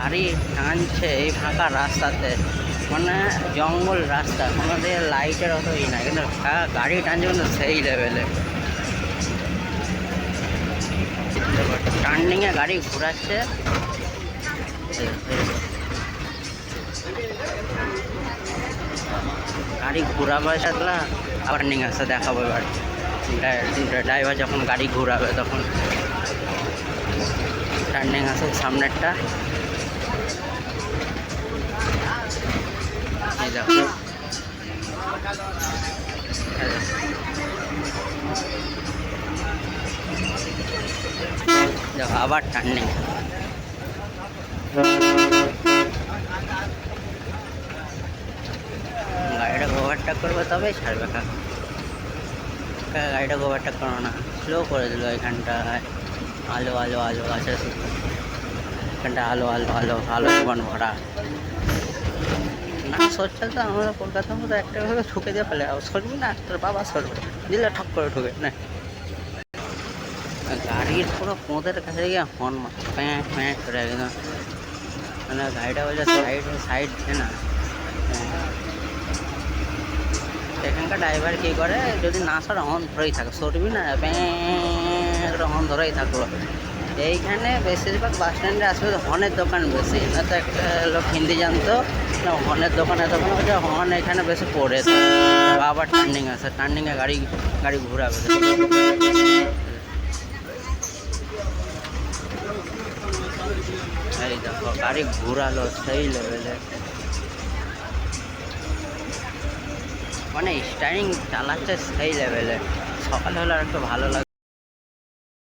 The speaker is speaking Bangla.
গাড়ি টানছে এই ফাঁকা রাস্তাতে, মানে জঙ্গল রাস্তা, কোনো দিকে লাইটের অত ই না, কিন্তু গাড়ি টানছে কিন্তু সেই লেভেলে। টার্নিংয়ে গাড়ি ঘোরাচ্ছে, গাড়ি ঘোরাবে সাথলা আবার টার্নিং আসতে দেখাবো। এবার ড্রাইভার যখন গাড়ি ঘোরাবে তখন টার্নিং আসুক সামনেরটা। এই দেখো, দেখো আবার টার্নিং। গাড়িটা ওভারটেক করবে তবেই ছাড়বে কাকা। গাড়িটা ওভারটেক করো না, স্লো করে দিল এখানটায়। আলো আলো আলো আছে, এখানটা আলো আলো আলো আলো জীবন ভরা। না সরছে তো আমরা কলকাতার মতো একটা ভাবে ঠুকে দিয়ে ফেলে, সরবি না তোর বাবা সরবে, দিলে ঠক করে ঠুকে না। গাড়ির পুরো পোঁতের কাছে গিয়ে হর্ন প্যাঁট প্যাঁট করে একদম, মানে গাড়িটা বলছে সাইড সাইড না। এখানকার ড্রাইভার কী করে, যদি না সর হর্ন ধরেই থাকে, সরবি না প্যাঁট হর্ন ধরেই থাকলো। এইখানে বেশিরভাগ বাস স্ট্যান্ডে আসবে হর্নের দোকান বেশি, না তো একটা লোক হিন্দি জানতো না, হর্নের দোকানে দোকান হচ্ছে হর্ন এখানে বেশি পড়ে। আবার টার্নিং আছে, টার্নিংয়ে গাড়ি গাড়ি ঘোরাবে। এই দেখো গাড়ি ঘোরালো সেই লেভেলে, মানে স্টারিং চালাচ্ছে সেই লেভেলে। সকালে হলে আর একটু ভালো লাগে।